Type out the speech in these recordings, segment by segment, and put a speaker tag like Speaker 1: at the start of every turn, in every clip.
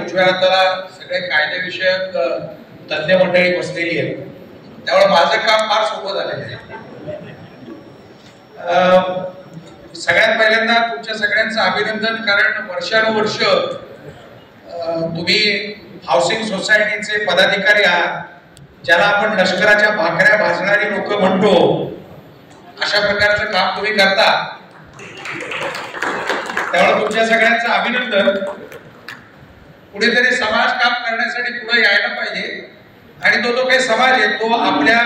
Speaker 1: उजव्या हाताला सगळे कायदेविषयक तज्ञ मंडळी बसलेली आहेत, त्यामुळे माझं काम फार सोपं झालेलं आहे. सगळ्यात पहिल्यांदा तुमच्या सगळ्यांचं अभिनंदन, कारण वर्षानुवर्ष तुम्ही हाऊसिंग सोसायटीचे पदाधिकारी आहात, ज्याला आपण लष्कराच्या भाकऱ्या भाजणारी लोक म्हणतो, अशा प्रकारचं काम तुम्ही करता. त्यामुळे तुमच्या सगळ्यांचं अभिनंदन. कुठेतरी समाज काम करण्यासाठी पुढे यायला पाहिजे, आणि तो जो काही समाज आहे तो आपल्या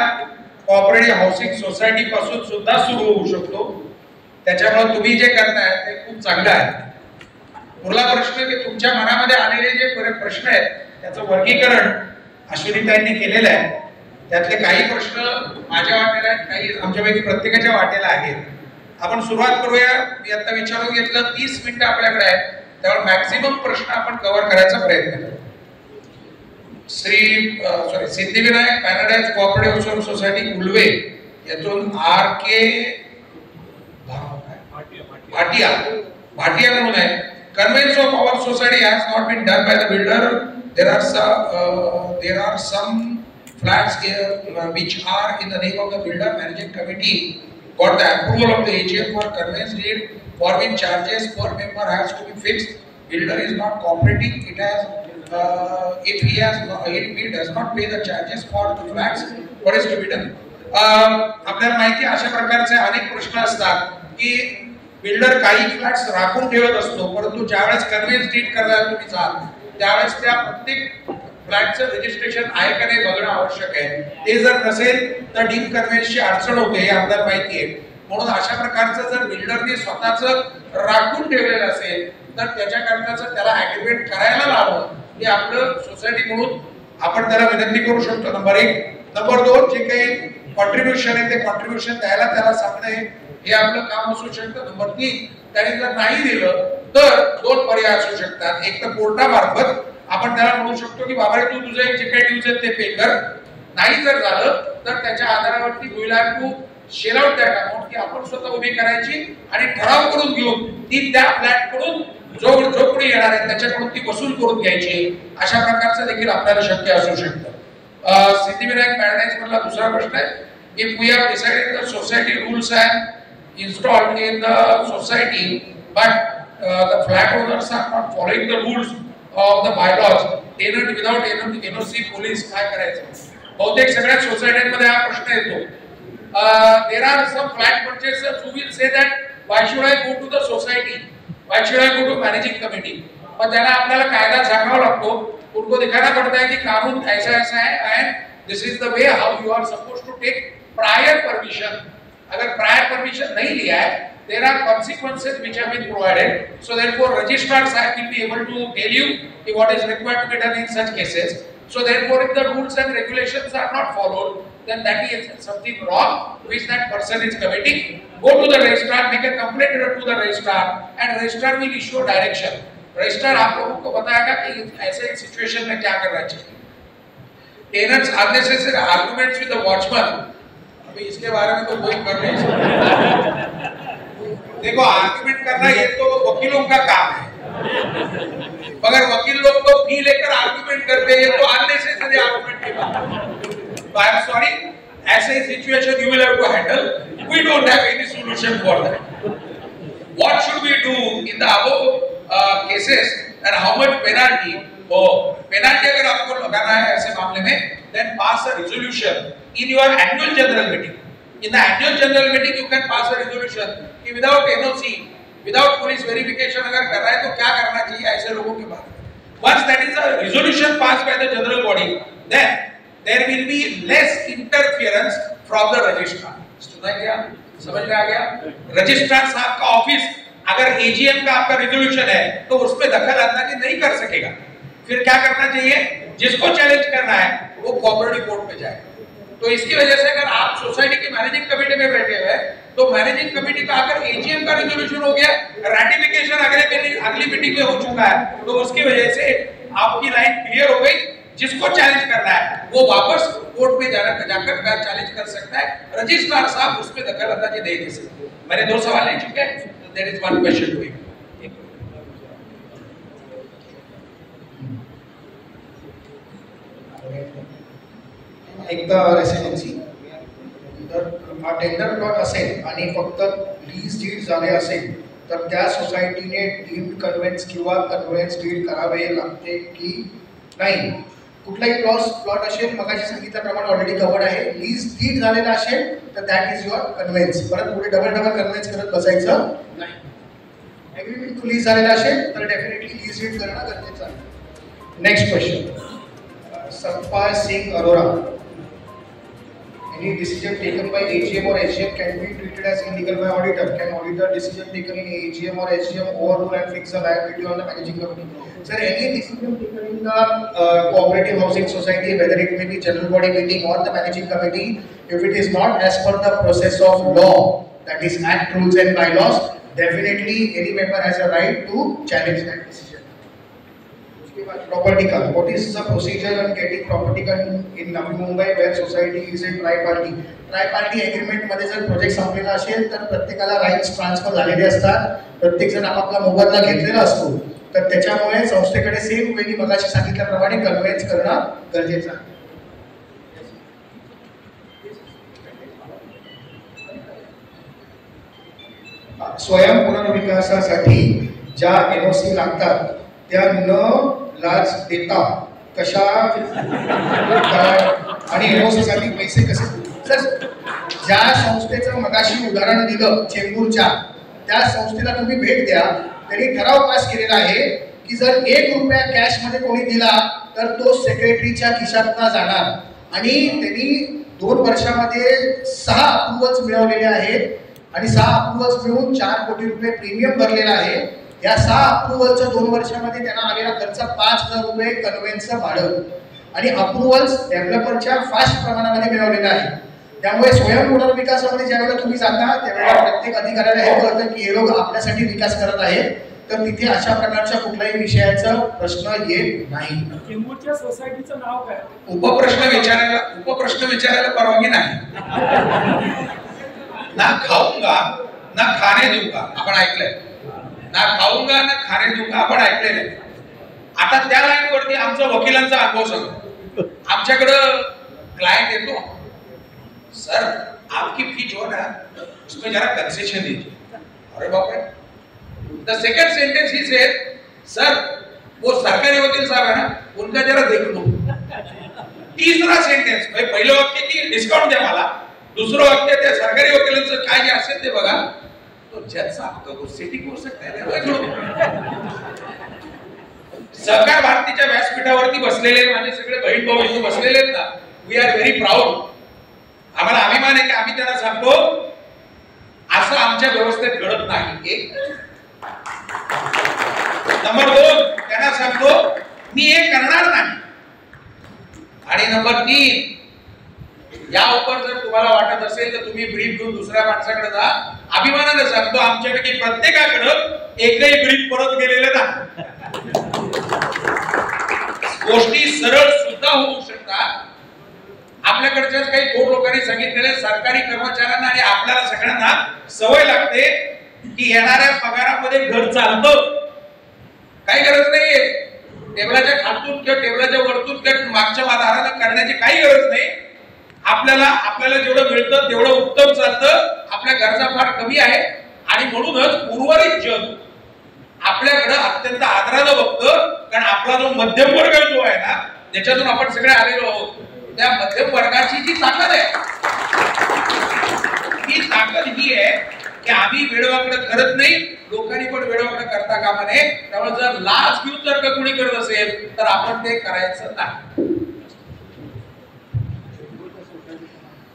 Speaker 1: कोऑपरेटिव्ह हाऊसिंग सोसायटी पासून सुद्धा सुरू होऊ शकतो. त्याच्यामुळे तुम्ही जे करताय ते खूप चांगलं आहे. पुढला प्रश्न की तुमच्या मनामध्ये आलेले जे प्रश्न आहेत त्याचं वर्गीकरण अश्विनीताईंनी केलेलं आहे. त्यातले काही प्रश्न माझ्या वाटेला आहेत, काही आमच्यापैकी प्रत्येकाच्या वाटेला आहेत. आपण सुरुवात करूया. मी आता विचारून घेतलं 30 मिनिटं आपल्याकडे आहेत, त्यामुळे मॅक्सिमम प्रश्न आपण कव्हर करायचा प्रयत्न करू. Siddhivinayak paradise cooperative society Ulwe यातून RK भाटिया म्हणून आहे. Conveyance of our society has not been done by the builder. There are some flats here which are in the name of the builder. Managing committee got the approval of the AGM for conveyance deed, for which charges per member has to be fixed. Builder is not cooperating. If he does not pay the charges for the flats, what is to be done? आपल्याला माहिती अशा प्रकारचे अनेक प्रश्न असतात की builder काही flats राखून ठेवत असतो, परंतु ज्यावेळेस कन्व्हेन्स डीड करायला तुम्ही जाल त्यावेळेस त्या प्रत्येक फ्लॅटचं रजिस्ट्रेशन आहे का नाही बघणं आवश्यक आहे. ते जर नसेल तर डीड कन्व्हेन्सची अडचण होते, हे आपल्याला माहिती आहे. म्हणून अशा प्रकारचं जर बिल्डरने स्वतःच राखून ठेवलेलं असेल तर त्याच्याकरताच त्याला ऍग्रीमेंट करायला लावणं हे आपलं सोसायटी म्हणून आपण त्याला विनंती करू शकतो. नंबर 1. नंबर 2, जे काही कॉन्ट्रीब्युशन आहे ते कॉन्ट्रीब्युशन द्यायला त्याला सांगणे हे आपलं काम असू शकतं. नंबर 3, त्याने जर नाही दिलं तर 2 पर्याय असू शकतात. एक तर कोर्टामार्फत आपण त्याला म्हणू शकतो की बाबा तू तुझे जे काही ड्यूज आहेत ते पे कर. नाही जर झालं तर त्याच्या आधारावरती तू शेल आउट दॅट अमाउंट की आपण स्वतः उभी करायची आणि ठराव करून घेऊन ती त्या फ्लॅट कडून जो कोणी येणार आहे त्याच्याकडून ती वसूल करून घ्यायची. अशा प्रकारचं देखील आपल्याला शक्य असू शकतं. सिद्धिविनायक पॅराडाइज मधला दुसरा प्रश्न आहे, if we have decided the society rules and installed in the society but the flat owners are not following the rules of the bylaws, tenant without NOC police काय करायचं? बहुतेक सगळ्या सोसायट्यांमध्ये हा प्रश्न येतो. There are some flat purchasers who will say that why should I go to the society, why should I go to managing committee? पण त्याला आपल्याला कायदा सांगावा लागतो, उनको दिखाना पड़ता है कि कानून ऐसा ऐसा है and this is the way how you are supposed to take prior permission. अगर प्रायर परमिशन नहीं लिया है, there are consequences which have been provided. So therefore, registrars will be able to tell you what is required to be done in such cases. So therefore, if the rules and regulations are not followed, then that is something wrong which that person is committing. Go to the registrar, make a complaint to the registrar, and registrar will issue direction. Registrar आप लोगों को बताएगा कि ऐसे situation में क्या करना चाहिए. Tenants unnecessary arguments with the watchman. अभी इसके बारे में तो कोई कर नहीं सकता. देखो, आर्गुमेंट करना ये तो वकीलों का काम है, मगर वकील लोग तो फी लेकर आर्गुमेंट करते हैं, तो अननेसेसरी आर्गुमेंट की बात है. तो आई एम सॉरी, ऐसे situation you will have to handle. We don't have any solution for that. What should we do in the above cases and how much penalty? Penalty अगर आपको लगाना है ऐसे मामले में, then pass a resolution in your annual general meeting. In the annual general meeting you can pass a resolution कि without NOC, without police verification अगर कर रहा है तो क्या करना चाहिए ऐसे लोगों के बारे में. Once that is a resolution passed by the general body, then there will be less interference from the registrar. सुना क्या? समझ में आ गया? रजिस्ट्रार साहब का ऑफिस अगर AGM का आपका रेजोल्यूशन है तो उसमें दखल अंदाजी नहीं कर सकेगा. फिर क्या करना चाहिए? जिसको चैलेंज करना है वो कोऑपरेटिव कोर्ट में जाए. तो इसकी वजह से अगर आप सोसाइटी की मैनेजिंग कमेटी में बैठे हुए तो मैनेजिंग कमेटी का अगर AGM का रेजोल्यूशन हो गया, रैटिफिकेशन अगली मीटिंग में हो चुका है, तो उसकी वजह से आपकी लाइन क्लियर हो गई. जिसको चैलेंज करना है वो वापस कोर्ट में जाकर चैलेंज कर सकता है. रजिस्ट्रार साहब उस पे दखल अंदाजी नहीं दे सकते. मैंने 2 सवाल ले चुके हैं. There is one question to you.
Speaker 2: एकदा रेसिडेन्सी तर हा टेंडर प्लॉट असेल आणि फक्त लीज डीड झाले असेल तर त्या सोसायटीने डीम्ड कन्व्हेन्स किंवा कन्व्हेन्स डीड करावे लागते की नाही? कुठलाही प्लॉट असेल मगाशी सांगितल्याप्रमाणे ऑलरेडी कव्हर्ड आहे. लीज डीड झालेला असेल तर दॅट इज युअर कन्व्हेन्स. परत पुढे डबल कन्व्हेन्स करत बसायचं नाही. एग्रीमेंट टू लीज झालेला असेल तर डेफिनेटली लीज डीड करणं गरजेचं आहे. Next question, Satpal Singh Arora. Any decision taken by AGM or SGM can be treated as illegal by auditor. Can auditor decision taken in AGM or SGM overrule and fix the liability on the managing committee? Sir, any decision taken in the cooperative housing society, whether it may be general body meeting or the managing committee, if it is not as per the process of law, that is Act, rules and bylaws, definitely any member has a right to challenge that decision. Property card. What is the procedure on getting property card in Navi Mumbai where society is a tri-party? Tri-party agreement मध्ये जर project संपलेला असेल तर प्रत्येकाला rights transfer झालेले असतात. प्रत्येक जण आपापला मोबदला घेतलेला असतो. तर त्याच्यामुळे संस्थेकडे सेम वेळी मगाशी सांगितल्याप्रमाणे कन्व्हेन्स करणं गरजेचं आहे. स्वयं पुनर्विकासासाठी ज्या NOC लागतात त्या न लाच देता कशा आणि NOC साठी पैसे कसे? सर, ज्या संस्थेचं मगाशी उदाहरण दिलं चेंबूरच्या, त्या संस्थेला तुम्ही भेट द्या. त्यांनी ठराव पास केलेला आहे की जर 1 रुपया कॅश मध्ये कोणी दिला तर तो सेक्रेटरीच्या खिशातनं जाणार. आणि त्यांनी 2 वर्षामध्ये 6 अप्रुव्हल्स मिळवलेले आहेत आणि 6 अप्रुव्हल्स मिळून 4 कोटी रुपये प्रीमियम भरलेला आहे. या 6 अप्रुव्हलच्या 2 वर्षामध्ये त्यांना आलेला खर्च 5,000 रुपये कन्व्हेन्सचं भाडं आणि अप्रुव्हल्स डेव्हलपरच्या फास्ट प्रमाणामध्ये मिळवलेला आहे. त्यामुळे स्वयं पुनर्विकासामध्ये ज्यावेळेला तुम्ही जाता त्यावेळेला प्रत्येक अधिकाऱ्याला हे कळतं की हे लोक आपल्यासाठी विकास करत आहेत. तर तिथे अशा प्रकारच्या कुठल्याही विषयाचा प्रश्न येत नाही.
Speaker 3: चेंबूरच्या सोसायटीचं नाव काय?
Speaker 1: उपप्रश्न विचारायला परवानगी नाही. ना खाऊंगा ना खाणे दूंगा आपण ऐकलंय. ना खाऊंगा ना खाणे दूंगा आपण ऐकलेलं आहे. आता त्या लाईन वरती आमचा वकिलांचा अनुभव सांगतो. आमच्याकडं क्लायंट येतो, सर आपकी फी जो ना उसमें जरा कंसेशन दीजिए. अरे बाप रे. The second sentence he said, sir वो सरकारी वकील साहब है ना उनका जरा देख लो. तीसरा सेंटेंस पहिलं वाक्य की डिस्काउंट द्या मला, दुसरं वाक्य त्या सरकारी वकिलांचं काय जे असेल ते बघा. तो जज साहब का वो सेटिंग हो सकता है. सहकार भारतीच्या व्यासपीठावरती बसलेले माझे सगळे बहीण भाऊ इथे बसलेले आहेत ना, वी आर व्हेरी प्राऊड. आम्हाला अभिमान आहे की आम्ही त्यांना सांगतो असं आमच्या व्यवस्थेत घडत नाही. एक नंबर 2 त्यांना सांगतो मी हे करणार नाही. आणि नंबर 3 या उपर जर तुम्हाला वाटत असेल तर तुम्ही ब्रीफ घेऊन दुसऱ्या माणसाकडे जा. अभिमानाने सांगतो आमच्यापैकी प्रत्येकाकडे एकही ब्रीफ परत गेलेलं नाही. गोष्टी सरळ सुद्धा होऊ शकतात. आपल्याकडच्याच काही थोर लोकांनी सांगितलेले सरकारी कर्मचाऱ्यांना आणि आपल्याला सगळ्यांना सवय लागते की येणाऱ्या पगारामध्ये घर चालतं. काही गरज नाहीये टेबलाच्या खालतून किंवा टेबलाच्या वरतून किंवा मागच्या आधाराने करण्याची काही गरज नाही. आपल्याला जेवढं मिळतं तेवढं उत्तम चालतं. आपल्या गरजा फार कमी आहे आणि म्हणूनच उर्वरित जग आपल्याकडे अत्यंत आदरानं बघतं. कारण आपला जो मध्यम वर्ग जो आहे ना त्याच्यातून आपण सगळे आलेलो आहोत, त्या मध्यम वर्गाची जी ताकद आहे ती ताकद ही आहे की आम्ही वेळवाकडे करत नाही, लोकांनी पण वेळवाकडे करता कामा नये. त्यामुळे जर लाच घेऊन जर का कोणी करत असेल तर आपण ते करायचं नाही.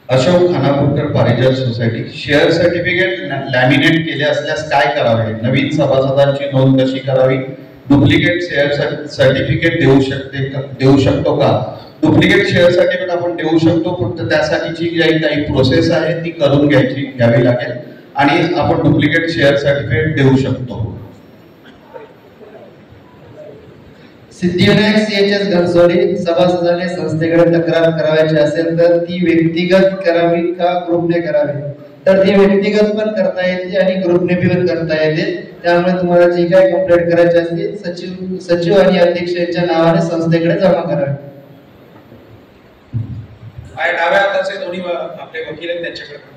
Speaker 4: अशोक खानापूरकर पारिजात सोसायटी. शेअर सर्टिफिकेट लॅमिनेट केले असल्यास काय करावे? नवीन सभासदांची नोंद कशी करावी? डुप्लिकेट शेअर सर्टिफिकेट देऊ शकतो का? डुप्लिकेट शेअर सर्टिफिकेट आपण देऊ शकतो, फक्त त्यासाठीची काही प्रोसेस आहे ती करून घ्यावी लागेल आणि आपण डुप्लिकेट शेअर सर्टिफिकेट देऊ शकतो.
Speaker 5: सिद्धिविनायक CHS घनसोली. सभासदाने संस्थेकडे तक्रार करायची असेल तर ती व्यक्तिगत करावी का ग्रुपने करावी? तर ती व्यक्तिगत पण करता येते आणि ग्रुपने पण करता येते. त्यामुळे तुम्हाला जी काही कंप्लेंट करायची असते सचिव आणि अध्यक्ष यांच्या नावाने संस्थेकडे जमा करावी.
Speaker 1: डाव्या हाताचे दोन्ही आपले वकील आहेत त्यांच्याकडे.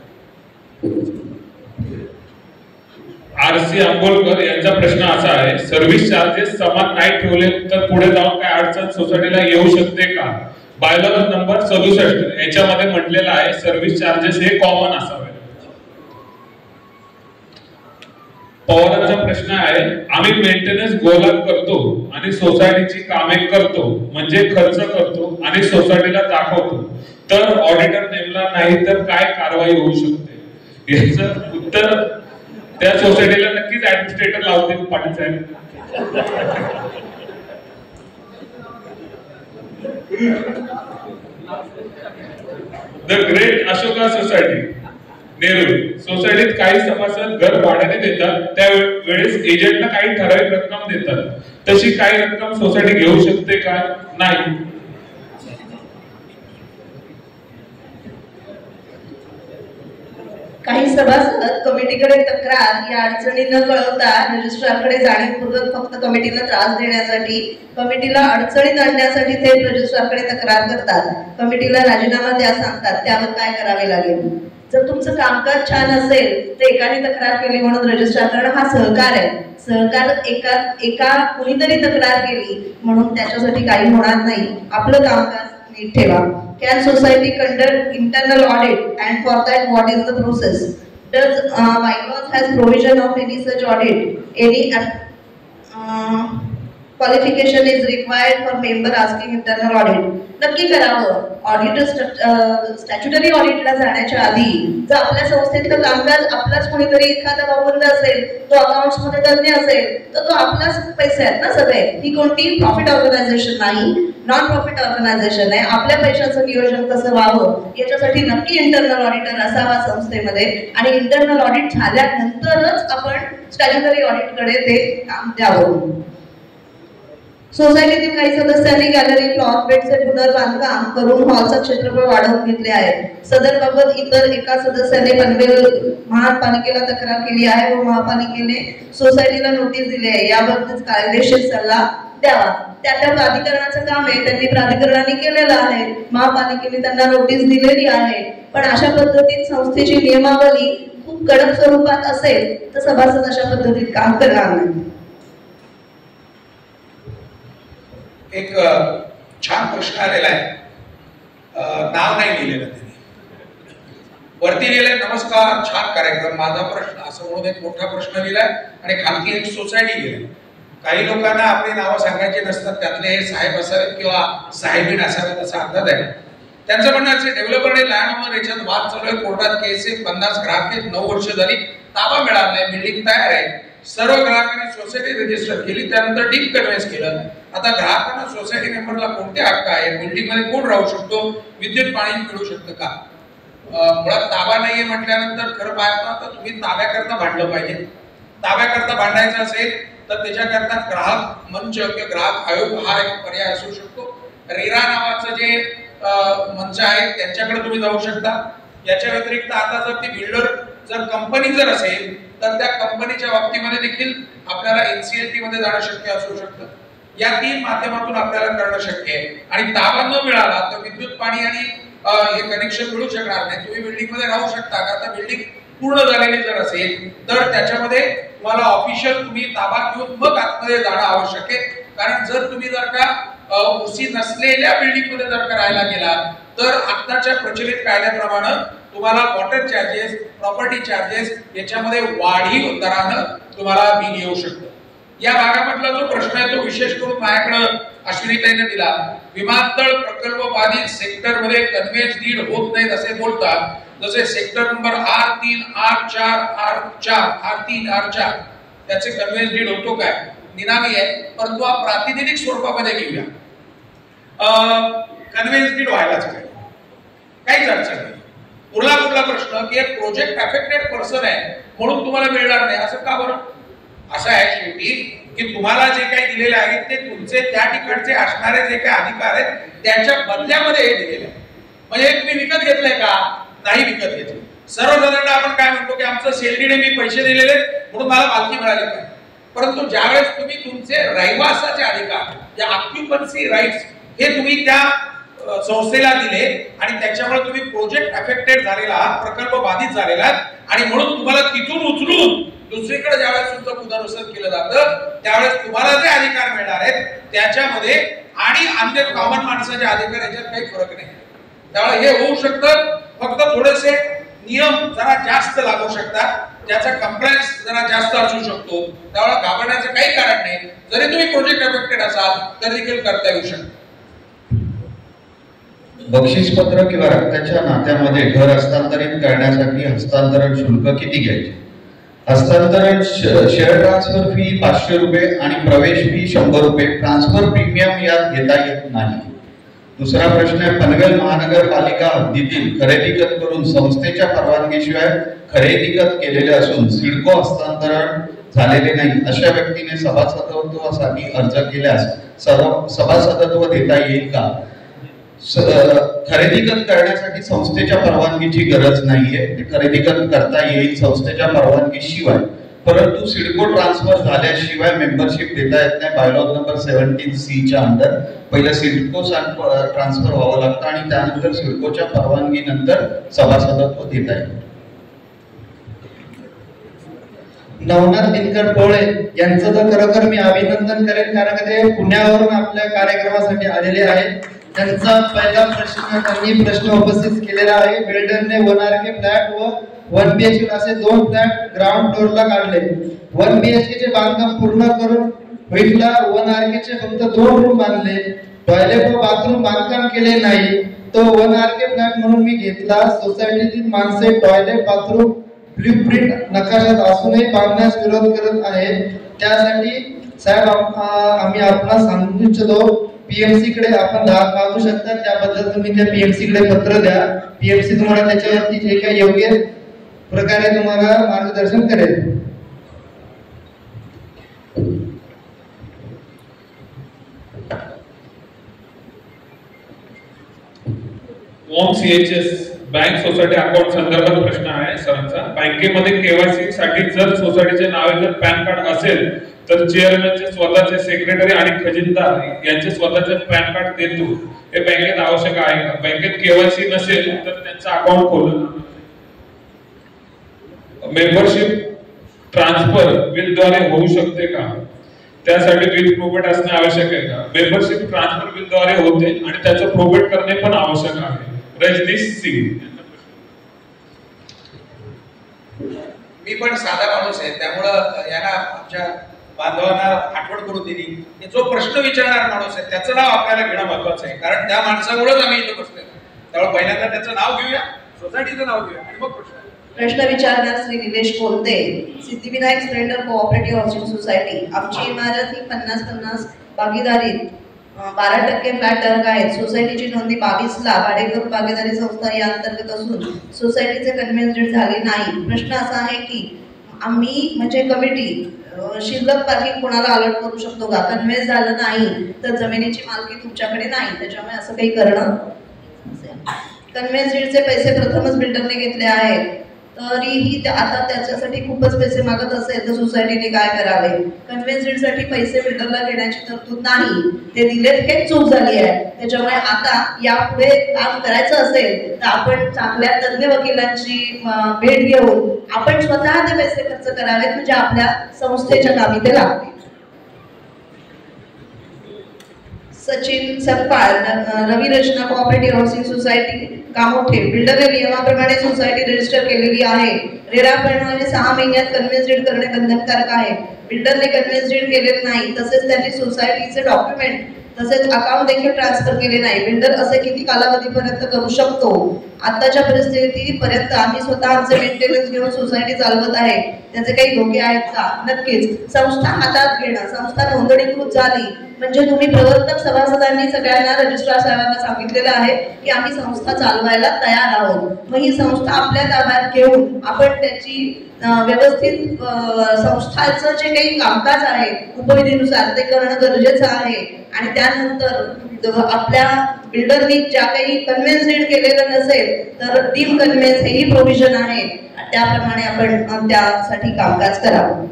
Speaker 6: आरसी अंबोलकर यांचा प्रश्न असा आहे, सर्व्हिस चार्जेस समान नाही ठेवले तर पुढे जाऊन काय अडचण सोसायटीला येऊ शकते का? बायलॉ नंबर 67 याच्यामध्ये म्हटलेलं आहे सर्व्हिस चार्जेस हे कॉमन असावे. पवारांचा प्रश्न आहे, आम्ही मेंटेनन्स गोला करतो आणि सोसायटीची कामे करतो म्हणजे खर्च करतो आणि सोसायटीला दाखवतो, तर ऑडिटर नेमला नाही तर काय कारवाई होऊ शकते? याचं उत्तर त्या सोसायटीला नक्कीच ऍडमिनिस्ट्रेटर लावतील पाटील साहेब. The great Ashoka society Nehru सोसायटीत काही सभासद घर भाड्याने देतात, त्यावेळेस एजंटला काही ठराविक रक्कम देतात, तशी काही रक्कम सोसायटी घेऊ शकते का? नाही.
Speaker 7: काही सभासद कमिटीकडे तक्रार या अडचणी न कळवता रजिस्ट्रारकडे जाणीवपूर्वक फक्त कमिटीला त्रास देण्यासाठी, कमिटीला अडचणीत आणण्यासाठी थेट रजिस्ट्रारकडे तक्रार करतात. कमिटीला राजीनामा द्या सांगतात. त्यावर काय करावे लागेल? जर तुमचं कामकाज छान असेल तर एकाने तक्रार केली म्हणून रजिस्ट्रार करणं हा सहकार आहे. सहकार एका कुणीतरी तक्रार केली म्हणून त्याच्यासाठी काही होणार नाही. आपलं कामकाज नीट ठेवा. Can society conduct internal audit, and for that what is the process? Does bylaws has provision of any such audit? Any qualification is required for member asking internal audit? नक्की करावं. ऑडिटर स्टॅच्युटरी ऑडिटला जाण्याच्या आधी जर आपल्या संस्थेतलं कामकाज आपलाच कोणीतरी एखादा बाबंद असेल, तो अकाउंट्स मध्ये तज्ञ असेल, तर तो आपलाच पैसे आहेत ना सगळे. ही कोणती प्रॉफिट ऑर्गनायझेशन नाही, नॉन प्रॉफिट ऑर्गनायझेशन आहे. आपल्या पैशाचं नियोजन कसं व्हावं याच्यासाठी नक्की इंटरनल ऑडिटर असावा संस्थेमध्ये, आणि इंटरनल ऑडिट झाल्यानंतरच आपण स्टॅच्युटरी ऑडिटकडे ते काम द्यावं. सोसायटीतील काही सदस्यांनी गॅलरी, प्लॉट, बेडचे पुनर्बांधकाम करून हॉलचा क्षेत्रफळ वाढवून घेतले आहे. सदर बाबत इतर एका सदस्याने पनवेल महापालिकेला तक्रार केली आहे व महापालिकेने सोसायटीला नोटीस दिली आहे. याबाबत कायदेशीर सल्ला द्यावा. त्या प्राधिकरणाचं काम आहे, त्यांनी प्राधिकरणाने केलेलं आहे, महापालिकेने त्यांना नोटीस दिलेली आहे. पण अशा पद्धतीत संस्थेची नियमावली खूप कडक स्वरूपात असेल तर सभासद अशा पद्धतीत काम करणार नाही.
Speaker 1: एक छान प्रश्न आलेला आहे, नाव नाही लिहिलेलं त्यांनी, वरती लिहिलंय नमस्कार छान कार्यक्रम माझा प्रश्न असं म्हणून एक मोठा प्रश्न लिहिलाय आणि खालती एक सोसायटी लिहिली. काही लोकांना आपली नावं सांगायची नसतात, त्यातले हे साहेब असावेत किंवा साहेबीन असावेत असा अंदाज आहे. त्यांचं म्हणणं असे, डेव्हलपर आणि लँड ओनर याच्यात वाद चालू आहे, कोर्टात केस आहे, 50 ग्राहक आहेत, 9 वर्ष झाली, ताबा मिळाला नाही, बिल्डिंग तयार आहे, सर्व ग्राहकांनी सोसायटी रजिस्टर केली, त्यानंतर डीप कन्व्हेन्स केलं. आता ग्राहकांना सोसायटी मेंबरला कोणते हक्क आहे, बिल्डिंग मध्ये कोण राहू शकतो, विद्युत पाणी मिळू शकतं का? मुळात ताबा नाहीये म्हटल्यानंतर खरं पाहता तर तुम्ही ताब्याकरता भांडलं पाहिजे. ताब्याकरता भांडायचं असेल तर त्याच्याकरता ग्राहक मंच किंवा ग्राहक आयोग हा एक पर्याय असू शकतो. रेरा नावाचं जे मंच आहे त्यांच्याकडे तुम्ही जाऊ शकता. याच्या व्यतिरिक्त आता जर ती बिल्डर जर कंपनी जर असेल तर त्या कंपनीच्या बाबतीमध्ये देखील आपल्याला एनसीएलटी मध्ये जाणं शक्य असू शकतं. या 3 माध्यमातून आपल्याला करणं शक्य आहे. आणि ताबा न मिळाला तर विद्युत पाणी आणि हे कनेक्शन मिळू शकणार नाही. तुम्ही बिल्डिंग मध्ये राहू शकता का? तर बिल्डिंग पूर्ण झालेली जर असेल तर त्याच्यामध्ये तुम्हाला ऑफिशियल तुम्ही ताबा घेऊन मग आतमध्ये जाणं आवश्यक आहे. कारण जर तुम्ही जर का उसी नसलेल्या बिल्डिंग मध्ये जर का राहायला गेला तर आताच्या प्रचलित कायद्याप्रमाणे तुम्हाला वॉटर चार्जेस, प्रॉपर्टी चार्जेस याच्यामध्ये वाढीव दरानं तुम्हाला बिल येऊ शकतं. या भागामधला जो प्रश्न आहे तो विशेष करून माझ्याकडे अश्विनीताईने दिला. विमानतळ प्रकल्प बाधित सेक्टर मध्ये कन्व्हेन्स डीड होत नाहीत असे बोलतात. जसे sector number R3, R4, R3, R4 त्याचे कन्व्हेन्स डीड होतो काय? निनावी आहे, परंतु हा प्रातिनिधिक स्वरूपामध्ये घेऊया. कन्व्हेन्स डीड व्हायलाच पाहिजे, काहीच अडचण नाही. कुठला प्रश्न की एक प्रोजेक्ट अफेक्टेड पर्सन आहे म्हणून तुम्हाला मिळणार नाही असं का बरं? असं आहे शेवटी की तुम्हाला जे काही दिलेले आहेत ते तुमचे त्या ठिकाणचे असणारे जे काही अधिकार आहेत त्याच्या बदल्यामध्ये हे दिलेले आहे. म्हणजे तुम्ही विकत घेतलंय का? नाही विकत घेतलं. सर्वसाधारण आपण काय म्हणतो की आमचं सेलडीने मी पैसे दिलेले म्हणून मला मालकी मिळाली पाहिजे. परंतु ज्यावेळेस तुम्ही तुमचे रहिवासाचे अधिकार, या ऑक्युपन्सी राईट्स हे तुम्ही त्या संस्थेला दिले आणि त्याच्यामुळे तुम्ही प्रोजेक्ट अफेक्टेड झालेला आहात, प्रकल्प बाधित झालेला आहात आणि म्हणून तुम्हाला तिथून उचलून दुसरीकडे ज्यावेळेस तुमचं पुनर्वसन केलं जातं त्यावेळेस तुम्हाला जे अधिकार मिळणार आहेत त्याच्यामध्ये आणि आमच्या कॉमन माणसाचे अधिकार याच्यात काही फरक नाही. त्यामुळे हे होऊ शकतं, फक्त थोडेसे नियम जरा जास्त लागू शकतात, त्याचा कंप्लायन्स जरा जास्त असू शकतो. त्यामुळे घाबरण्याचं काही कारण नाही. जरी तुम्ही प्रोजेक्ट अफेक्टेड असाल तर देखील करता येऊ शकतं.
Speaker 4: बक्षीसपत्र किंवा रक्ताच्या नात्यामध्ये घर हस्तांतरित करण्यासाठी हस्तांतरण शुल्क किती घ्यायचे? हस्तांतरण शेअर ट्रान्सफर फी 500 रुपये आणि प्रवेश फी 100 रुपये. ट्रान्सफर प्रीमियम यात घेता येत नाही. दुसरा प्रश्न आहे, पनवेल महानगरपालिका हद्दीतील खरेदी खत करून संस्थेच्या परवानगीशिवाय खरेदी खत केलेले असून सिडको हस्तांतरण झालेले नाही अशा व्यक्तीने सभासदत्वासाठी अर्ज केल्यास सभासदत्व देता येईल का? खरेदी खत करण्यासाठी संस्थेच्या परवानगीची गरज नाहीये, ते खरेदी खत करता येईल संस्थेच्या परवानगी शिवाय. परंतु सिडको ट्रान्सफर झाल्याशिवाय मेंबरशिप देता येत नाही. बायलॉ नंबर 17C च्या अंडर पहिलं सिडको ट्रान्सफर व्हावं लागतं आणि त्यानंतर सिडकोच्या परवानगी नंतर सभासदत्व देता येईल.
Speaker 5: नवनाथ दिनकर पोळे यांचं तर खरोखर मी अभिनंदन करेन, कारण ते पुण्यावरून आपल्या कार्यक्रमासाठी आलेले आहेत. त्यांचा पहिला प्रश्न त्यांनी प्रश्न उपस्थित केलेला आहे. बिल्डरने 1 RK फ्लॅट व 1 BHK असे 2 फ्लॅट ग्राउंड फ्लोअरला काढले. 1 BHK चे बांधकाम पूर्ण करून व्हीटला 1 RK चे फक्त 2 रूम बांधले. टॉयलेट व बाथरूम बांधकाम केले नाही. तो 1 RK फ्लॅट म्हणून मी घेतला. सोसायटीतील माणसे टॉयलेट बाथरूम ब्लूप्रिंट नकाशात असूनही बांधण्यास विरोध करत आहे. त्यासाठी साहेब आम्ही आपल्याला सांगू इच्छितो, PMC कडे आपण मागू शकता. त्याबद्दल तुम्ही त्या PMC कडे पत्र द्या. PMC तुम्हाला त्याच्यावरती जे काही योग्य प्रकारे तुम्हाला मार्गदर्शन करेल.
Speaker 6: CHS बँक सोसायटी अकाउंट संदर्भात प्रश्न आहे सरांचा. बँकेमध्ये KYC साठी जर सोसायटीचे नावे जर पॅन कार्ड असेल तर चेअरमॅनचे स्वतःचे, सेक्रेटरी आणि खजिनदार यांचे स्वतःचे पॅन कार्ड देतो. हे बँकेत आवश्यक आहे का? बँकेत KYC नसेल तर त्यांचं अकाउंट खोलून मेंबरशिप ट्रान्सफर बिलद्वारे होऊ शकते का? त्यासाठी बिल प्रोबेट असणे आवश्यक आहे का? मेंबरशिप ट्रान्सफर बिलद्वारे होते आणि त्याचं प्रोबेट करणे पण आवश्यक आहे. रजनीश सिंग.
Speaker 1: मी पण साधा माणूस आहे, त्यामुळं याला आमच्या बांधवांना आठवण करून दिली की जो प्रश्न विचारणारा माणूस आहे त्याचं नाव आपल्याला घेणं महत्वाचं आहे, कारण त्या माणसामुळेच आम्ही इथे बसलोय. त्यामुळे पहिल्यांदा त्याचं नाव घेऊया, सोसायटीचं नाव घेऊया आणि मग
Speaker 7: प्रश्न विचारणार Shri Nilesh Kolte, Siddhivinayak Splendor cooperative housing society. आमची इमारत ही 50-50 भागीदारीत 12% फ्लॅट धारक आहेत. सोसायटीची नोंदणी 22ला भाडेकरू भागीदारी संस्था या अंतर्गत असून सोसायटीचे कन्व्हेन्स डेट झाले नाही. प्रश्न असा आहे की आम्ही म्हणजे कमिटी शिल्लक पार्किंग कोणाला अलॉट करू शकतो का? कन्व्हेन्स झालं नाही तर जमिनीची मालकी तुमच्याकडे नाही, त्याच्यामुळे असं काही करणं. कन्व्हेन्स डेटचे पैसे प्रथमच बिल्डरने घेतले आहेत, तरीही आता त्याच्यासाठी खूपच पैसे मागत असेल तर सोसायटीने काय करावे? कन्व्हेन्स डेटसाठी पैसे बिल्डरला घेण्याची तरतूद नाही, ते दिलेत हे चूक झाली आहे. त्याच्यामुळे आता यापुढे काम करायचं असेल तर आपण चांगल्या तज्ञ वकिलांची भेट घेऊन आपण स्वतः ते पैसे खर्च करावेत, म्हणजे आपल्या संस्थेच्या कामी ते लागतील. सचिन सपकाळ, रवी रचना कोऑपरेटिव्ह हाऊसिंग सोसायटी कामोठे. बिल्डरने नियमाप्रमाणे सोसायटी रजिस्टर केलेली आहे. रेराप्रमाणे 6 महिन्यात कन्व्हेन्स डीड करणे बंधनकारक आहे. बिल्डरने कन्व्हेन्स डीड केलेले नाही, तसेच त्यांनी सोसायटीचे डॉक्युमेंट तसेच अकाउंट देखील ट्रान्सफर केले नाही. बिल्डर असे किती कालावधीपर्यंत करू शकतो? आताच्या परिस्थितीपर्यंत आम्ही स्वतः आमचे मेंटेनन्स घेऊन सोसायटी चालवत आहे, त्याचे काही धोके आहेत का? नक्कीच. संस्था हातात घेणं, संस्था नोंदणीकृत झाली म्हणजे तुम्ही प्रवर्तक सभासदांनी सगळ्यांना रजिस्ट्रार साहेबांना सांगितलेलं आहे की आम्ही संस्था चालवायला तयार आहोत. मग ही संस्था आपल्या ताब्यात घेऊन आपण त्याची व्यवस्थित संस्थाचं जे काही कामकाज आहे उपविधीनुसार ते करणं गरजेचं आहे. आणि त्यानंतर आपल्या बिल्डरनी ज्या काही कन्व्हेन्स डीड केलेलं नसेल तर डीम कन्व्हेन्स हेही प्रोव्हिजन आहे, त्याप्रमाणे आपण त्यासाठी कामकाज करावं.